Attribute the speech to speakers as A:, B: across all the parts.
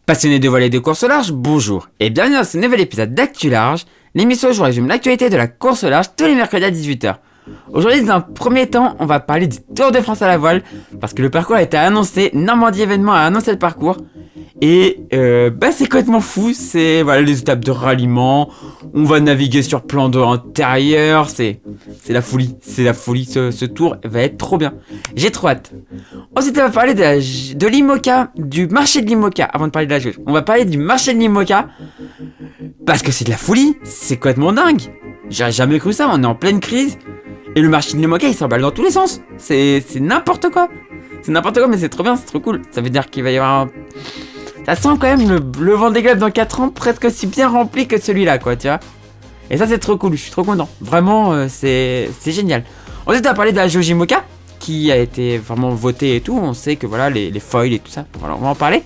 A: Passionnés de voile et de course au large, bonjour et bienvenue dans ce nouvel épisode d'Actu Large, l'émission où je résume l'actualité de la course au large tous les mercredis à 18h. Aujourd'hui, dans un premier temps, on va parler du Tour de France à la voile, parce que le parcours a été annoncé, Normandie Événement a annoncé le parcours, et c'est complètement fou, c'est voilà, les étapes de ralliement, on va naviguer sur plan d'eau intérieur, c'est la folie, ce tour va être trop bien, j'ai trop hâte. Ensuite, on va parler de l'IMOCA, du marché de l'IMOCA, avant de parler de la jauge, on va parler du marché de l'IMOCA, parce que c'est de la folie, c'est complètement dingue, j'aurais jamais cru ça, on est en pleine crise. Et le marché de l'IMOCA il s'emballe dans tous les sens. C'est n'importe quoi. C'est n'importe quoi mais c'est trop bien, c'est trop cool. Ça veut dire qu'il va y avoir un... Ça sent quand même le Vendée Globe dans 4 ans presque aussi bien rempli que celui-là quoi, tu vois. Et ça c'est trop cool, je suis trop content. Vraiment c'est génial. Ensuite on va parler de la jauge IMOCA qui a été vraiment votée et tout. On sait que voilà les foils et tout ça. Voilà, on va en parler.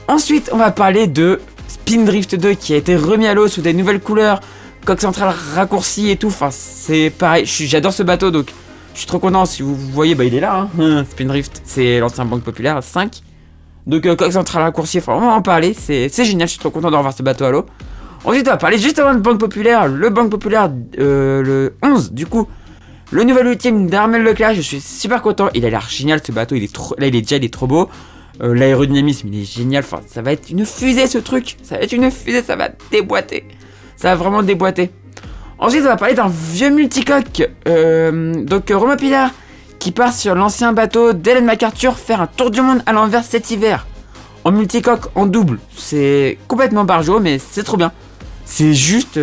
A: Ensuite on va parler de Spindrift 2 qui a été remis à l'eau sous des nouvelles couleurs. Coque centrale raccourcie et tout, enfin c'est pareil, j'adore ce bateau donc je suis trop content. Si vous voyez, il est là, Spindrift, c'est l'ancien Banque Populaire 5. Donc coque centrale raccourcie, enfin on va en parler, c'est génial, je suis trop content de revoir ce bateau à l'eau. Ensuite on va parler juste avant de Banque Populaire, le Banque Populaire le 11 du coup, le nouvel ultime d'Armel Leclerc, je suis super content, il a l'air génial ce bateau, il est trop beau. L'aérodynamisme il est génial, enfin ça va être une fusée ce truc, ça va déboîter. Ça va vraiment déboîter. Ensuite, on va parler d'un vieux multicoque. Romain Pilar qui part sur l'ancien bateau d'Ellen MacArthur faire un tour du monde à l'envers cet hiver. En multicoque, en double. C'est complètement barjot, mais c'est trop bien. C'est juste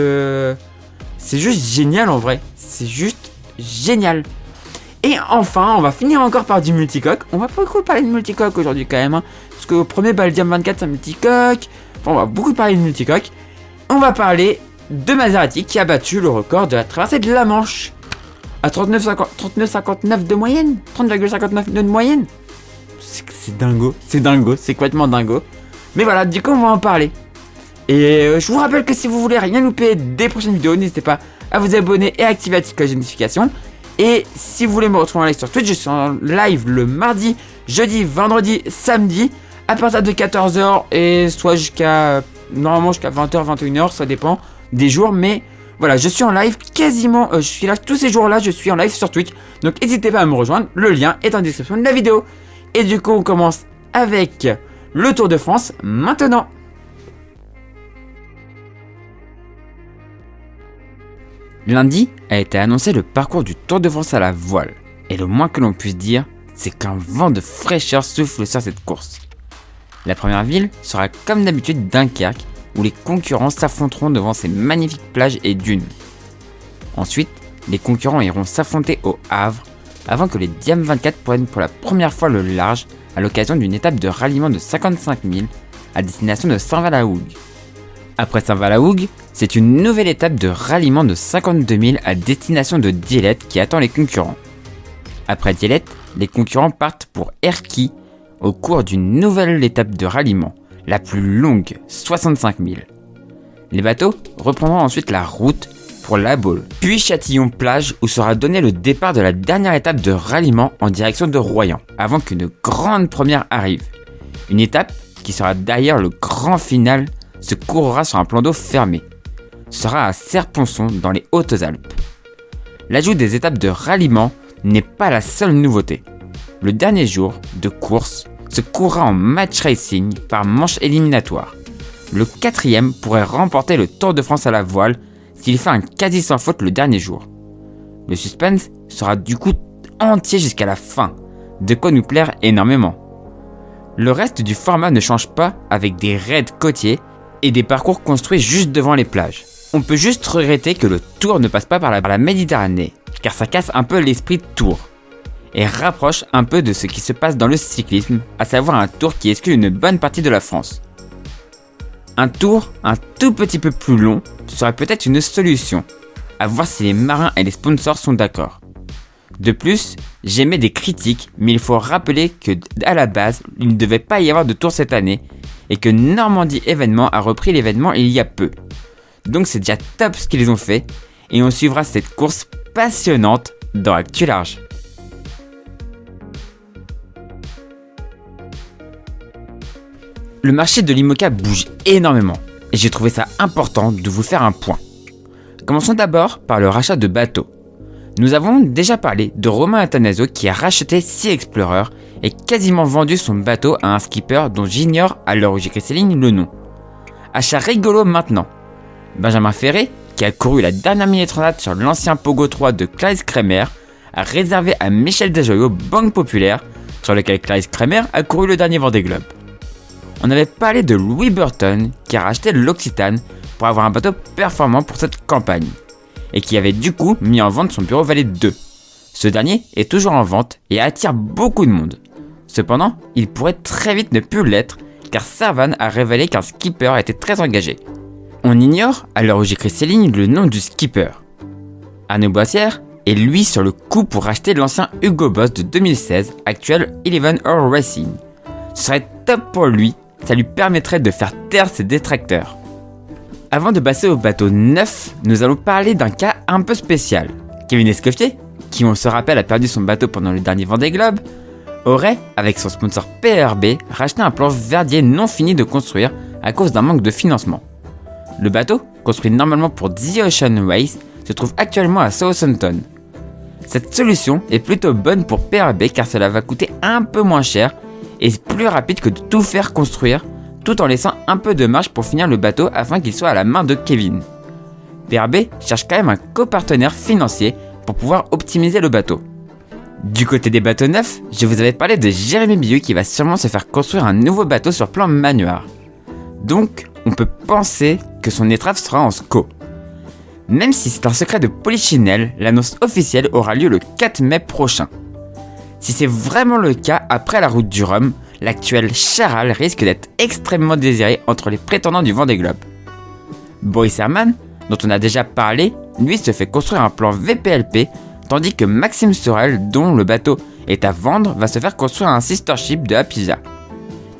A: génial en vrai. C'est juste génial. Et enfin, on va finir encore par du multicoque. On va beaucoup parler de multicoque aujourd'hui quand même. Parce que au premier Baldiam 24, c'est un multicoque. Enfin, on va beaucoup parler de multicoque. On va parler de Maserati qui a battu le record de la traversée de la Manche à 39,59 de moyenne, 30,59 de moyenne. C'est dingo, c'est complètement dingo. Mais voilà, du coup on va en parler. Et je vous rappelle que si vous voulez rien louper des prochaines vidéos, n'hésitez pas à vous abonner et à activer la petite cloche de notification. Et si vous voulez me retrouver en live sur Twitch, je suis en live le mardi, jeudi, vendredi, samedi à partir de 14h et soit normalement jusqu'à 20h, 21h, ça dépend des jours, mais voilà, je suis en live quasiment, je suis là tous ces jours-là, je suis en live sur Twitch, donc n'hésitez pas à me rejoindre, le lien est en description de la vidéo. Et du coup, on commence avec le Tour de France maintenant. Lundi a été annoncé le parcours du Tour de France à la voile, et le moins que l'on puisse dire, c'est qu'un vent de fraîcheur souffle sur cette course. La première ville sera comme d'habitude Dunkerque, où les concurrents s'affronteront devant ces magnifiques plages et dunes. Ensuite, les concurrents iront s'affronter au Havre, avant que les Diam 24 prennent pour la première fois le large à l'occasion d'une étape de ralliement de 55 000 à destination de Saint-Valahougue. Après Saint-Valahougue, c'est une nouvelle étape de ralliement de 52 000 à destination de Dielette qui attend les concurrents. Après Dielette, les concurrents partent pour Erquy, au cours d'une nouvelle étape de ralliement, la plus longue, 65 000. Les bateaux reprendront ensuite la route pour La Baule, puis Châtillon-Plage où sera donné le départ de la dernière étape de ralliement en direction de Royan, avant qu'une grande première arrive. Une étape qui sera derrière le grand final se courra sur un plan d'eau fermé. Ce sera à Serponçon dans les Hautes-Alpes. L'ajout des étapes de ralliement n'est pas la seule nouveauté. Le dernier jour de course se courra en match racing par manche éliminatoire. Le 4e pourrait remporter le Tour de France à la voile s'il fait un quasi sans faute le dernier jour. Le suspense sera du coup entier jusqu'à la fin, de quoi nous plaire énormément. Le reste du format ne change pas avec des raids côtiers et des parcours construits juste devant les plages. On peut juste regretter que le Tour ne passe pas par la Méditerranée, car ça casse un peu l'esprit de Tour et rapproche un peu de ce qui se passe dans le cyclisme, à savoir un tour qui exclut une bonne partie de la France. Un tour un tout petit peu plus long serait peut-être une solution, à voir si les marins et les sponsors sont d'accord. De plus, j'émets des critiques, mais il faut rappeler que à la base, il ne devait pas y avoir de tour cette année, et que Normandie Événement a repris l'événement il y a peu. Donc c'est déjà top ce qu'ils ont fait, et on suivra cette course passionnante dans Actu Large. Le marché de l'IMOCA bouge énormément et j'ai trouvé ça important de vous faire un point. Commençons d'abord par le rachat de bateaux. Nous avons déjà parlé de Romain Attanasio qui a racheté Sea Explorer et quasiment vendu son bateau à un skipper dont j'ignore à l'heure où j'écris ces lignes le nom. Achat rigolo maintenant. Benjamin Ferré, qui a couru la dernière mini-transat sur l'ancien Pogo 3 de Clarisse Kremer, a réservé à Michel Desjoyaux Banque Populaire, sur lequel Clarisse Kremer a couru le dernier Vendée Globe. On avait parlé de Louis Burton, qui a racheté l'Occitane pour avoir un bateau performant pour cette campagne, et qui avait du coup mis en vente son bureau Valet 2. Ce dernier est toujours en vente et attire beaucoup de monde. Cependant, il pourrait très vite ne plus l'être, car Servan a révélé qu'un skipper était très engagé. On ignore, à l'heure où j'écris ces lignes, le nom du skipper. Arnaud Boissière est lui sur le coup pour racheter l'ancien Hugo Boss de 2016, actuel 11 Hour Racing. Ce serait top pour lui, ça lui permettrait de faire taire ses détracteurs. Avant de passer au bateau neuf, nous allons parler d'un cas un peu spécial. Kevin Escoffier, qui on se rappelle a perdu son bateau pendant le dernier Vendée Globe, aurait, avec son sponsor PRB, racheté un plan Verdier non fini de construire à cause d'un manque de financement. Le bateau, construit normalement pour The Ocean Race, se trouve actuellement à Southampton. Cette solution est plutôt bonne pour PRB car cela va coûter un peu moins cher et plus rapide que de tout faire construire, tout en laissant un peu de marge pour finir le bateau afin qu'il soit à la main de Kevin. PRB cherche quand même un copartenaire financier pour pouvoir optimiser le bateau. Du côté des bateaux neufs, je vous avais parlé de Jérémy Biu qui va sûrement se faire construire un nouveau bateau sur plan manoir. Donc, on peut penser que son étrave sera en SCO. Même si c'est un secret de polichinelle, l'annonce officielle aura lieu le 4 mai prochain. Si c'est vraiment le cas, après la route du Rhum, l'actuel Charal risque d'être extrêmement désiré entre les prétendants du Vendée Globe. Boris Herman, dont on a déjà parlé, lui se fait construire un plan VPLP, tandis que Maxime Sorel, dont le bateau est à vendre, va se faire construire un sister ship de Apivia.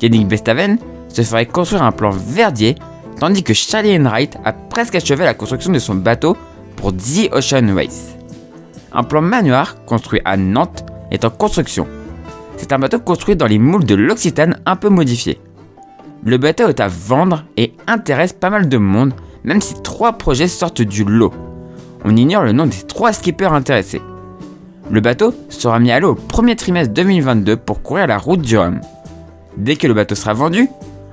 A: Yannick Bestaven se ferait construire un plan Verdier, tandis que Charlie Enright a presque achevé la construction de son bateau pour The Ocean Race. Un plan manoir construit à Nantes est en construction. C'est un bateau construit dans les moules de l'Occitane un peu modifié. Le bateau est à vendre et intéresse pas mal de monde, même si 3 projets sortent du lot. On ignore le nom des 3 skippers intéressés. Le bateau sera mis à l'eau au premier trimestre 2022 pour courir la route du Rhum. Dès que le bateau sera vendu,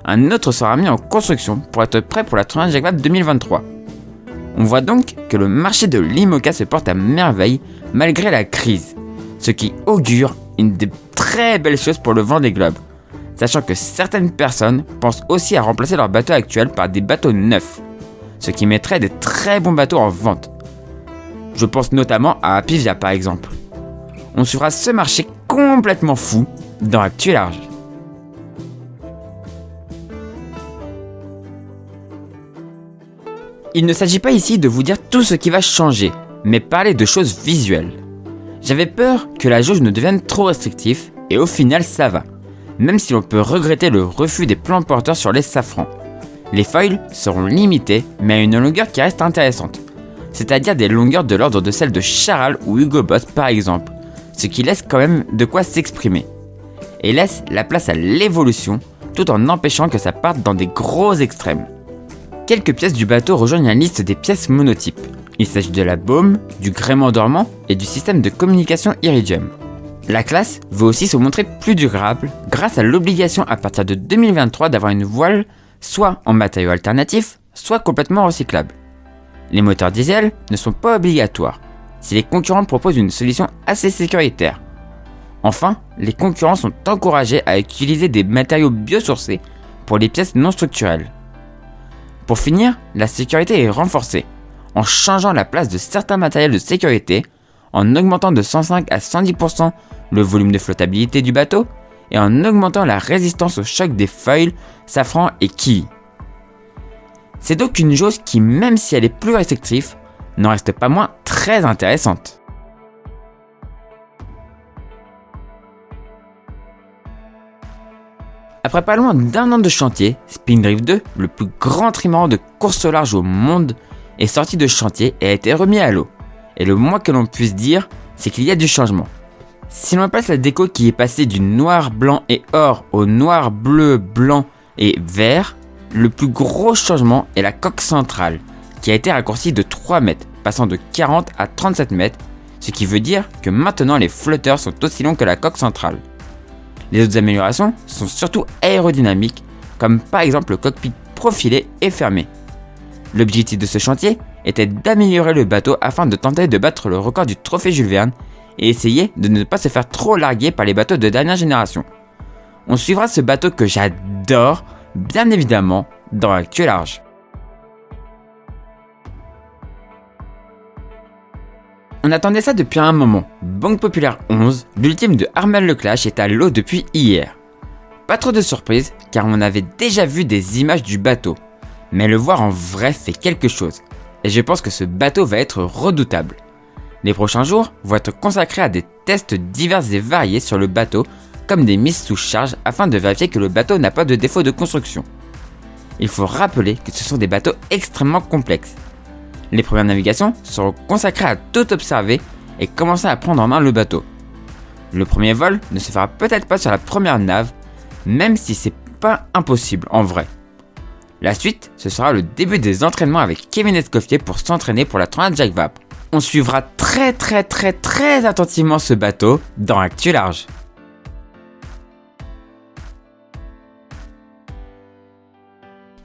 A: un autre sera mis en construction pour être prêt pour la tournage Jacques Vabre 2023. On voit donc que le marché de l'IMOCA se porte à merveille malgré la crise, ce qui augure une des très belles choses pour le Vendée Globe, sachant que certaines personnes pensent aussi à remplacer leurs bateaux actuels par des bateaux neufs, ce qui mettrait des très bons bateaux en vente. Je pense notamment à Apivia par exemple. On suivra ce marché complètement fou dans Actu Large. Il ne s'agit pas ici de vous dire tout ce qui va changer, mais parler de choses visuelles. J'avais peur que la jauge ne devienne trop restrictive, et au final ça va, même si l'on peut regretter le refus des plans porteurs sur les safrans. Les foils seront limités, mais à une longueur qui reste intéressante, c'est-à-dire des longueurs de l'ordre de celles de Charal ou Hugo Boss par exemple, ce qui laisse quand même de quoi s'exprimer, et laisse la place à l'évolution, tout en empêchant que ça parte dans des gros extrêmes. Quelques pièces du bateau rejoignent la liste des pièces monotypes. Il s'agit de la baume, du gréement dormant et du système de communication Iridium. La classe veut aussi se montrer plus durable grâce à l'obligation à partir de 2023 d'avoir une voile soit en matériaux alternatifs, soit complètement recyclable. Les moteurs diesel ne sont pas obligatoires, si les concurrents proposent une solution assez sécuritaire. Enfin, les concurrents sont encouragés à utiliser des matériaux biosourcés pour les pièces non structurelles. Pour finir, la sécurité est renforcée, en changeant la place de certains matériels de sécurité, en augmentant de 105 à 110% le volume de flottabilité du bateau, et en augmentant la résistance au choc des foils, safran et quilles. C'est donc une jauge qui, même si elle est plus restrictive, n'en reste pas moins très intéressante. Après pas loin d'1 an de chantier, Spindrift 2, le plus grand trimaran de course au large au monde, est sorti de chantier et a été remis à l'eau. Et le moins que l'on puisse dire, c'est qu'il y a du changement. Si l'on place la déco qui est passée du noir, blanc et or au noir, bleu, blanc Et vert, le plus gros changement est la coque centrale, qui a été raccourcie de 3 mètres, passant de 40 à 37 mètres, ce qui veut dire que maintenant les flotteurs sont aussi longs que la coque centrale. Les autres améliorations sont surtout aérodynamiques, comme par exemple le cockpit profilé et fermé. L'objectif de ce chantier était d'améliorer le bateau afin de tenter de battre le record du trophée Jules Verne et essayer de ne pas se faire trop larguer par les bateaux de dernière génération. On suivra ce bateau que j'adore, bien évidemment, dans Actu Large. On attendait ça depuis un moment. Banque Populaire 11, l'ultime de Armel Leclache, est à l'eau depuis hier. Pas trop de surprise, car on avait déjà vu des images du bateau. Mais le voir en vrai fait quelque chose. Et je pense que ce bateau va être redoutable. Les prochains jours vont être consacrés à des tests divers et variés sur le bateau, comme des mises sous charge afin de vérifier que le bateau n'a pas de défaut de construction. Il faut rappeler que ce sont des bateaux extrêmement complexes. Les premières navigations seront consacrées à tout observer et commencer à prendre en main le bateau. Le premier vol ne se fera peut-être pas sur la première nave, même si c'est pas impossible en vrai. La suite, ce sera le début des entraînements avec Kevin Escoffier pour s'entraîner pour la Tornade Jacques Vabre. On suivra très attentivement ce bateau dans Actu Large.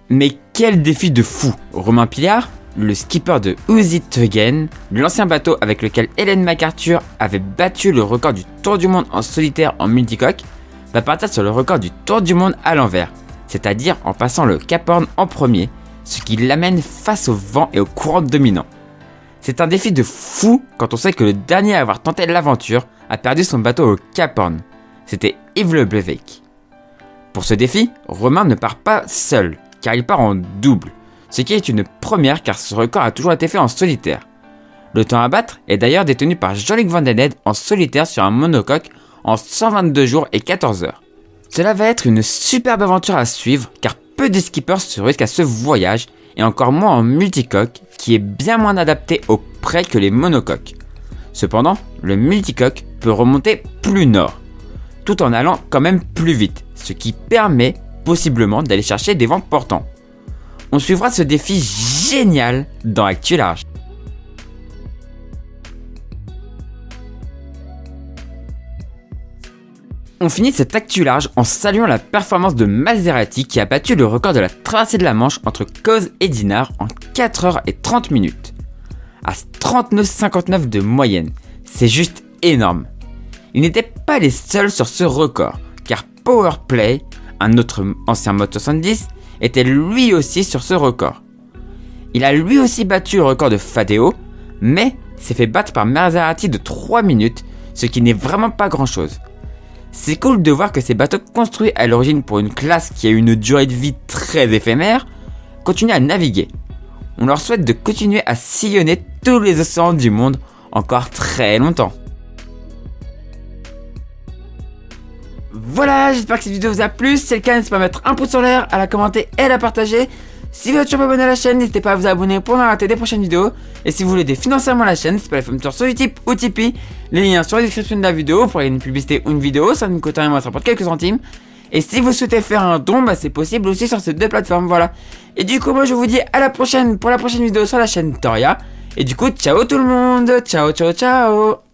A: Mais quel défi de fou! Romain Pilliard, le skipper de Who's It Again, l'ancien bateau avec lequel Ellen MacArthur avait battu le record du Tour du Monde en solitaire en multicoque, va partir sur le record du Tour du Monde à l'envers, c'est-à-dire en passant le Cap Horn en premier, ce qui l'amène face au vent et au courant dominant. C'est un défi de fou quand on sait que le dernier à avoir tenté l'aventure a perdu son bateau au Cap Horn. C'était Yves Le Blevec. Pour ce défi, Romain ne part pas seul, car il part en double, ce qui est une première car ce record a toujours été fait en solitaire. Le temps à battre est d'ailleurs détenu par Jean-Luc Vandened en solitaire sur un monocoque en 122 jours et 14 heures. Cela va être une superbe aventure à suivre car peu de skippers se risquent à ce voyage et encore moins en multicoque qui est bien moins adapté aux près que les monocoques. Cependant, le multicoque peut remonter plus nord, tout en allant quand même plus vite, ce qui permet possiblement d'aller chercher des vents portants. On suivra ce défi génial dans Actu Large. On finit cette Actu Large en saluant la performance de Maserati qui a battu le record de la traversée de la Manche entre Cozes et Dinard en 4h30 minutes. À 39,59 de moyenne, c'est juste énorme. Ils n'étaient pas les seuls sur ce record, car Powerplay, un autre ancien mode 70, était lui aussi sur ce record. Il a lui aussi battu le record de Fadeo, mais s'est fait battre par Maserati de 3 minutes, ce qui n'est vraiment pas grand chose. C'est cool de voir que ces bateaux construits à l'origine pour une classe qui a une durée de vie très éphémère, continuent à naviguer. On leur souhaite de continuer à sillonner tous les océans du monde encore très longtemps. Voilà, j'espère que cette vidéo vous a plu. Si c'est le cas, n'hésitez pas à mettre un pouce en l'air, à la commenter et à la partager. Si vous êtes toujours pas abonné à la chaîne, n'hésitez pas à vous abonner pour ne pas rater des prochaines vidéos. Et si vous voulez aider financièrement la chaîne, n'hésitez pas à faire un tour sur Utip ou Tipeee. Les liens sont dans la description de la vidéo pour une publicité ou une vidéo, ça ne me coûte rien, moi ça rapporte quelques centimes. Et si vous souhaitez faire un don, c'est possible aussi sur ces deux plateformes, voilà. Et du coup, moi je vous dis à la prochaine pour la prochaine vidéo sur la chaîne Toria. Et du coup, ciao tout le monde, ciao.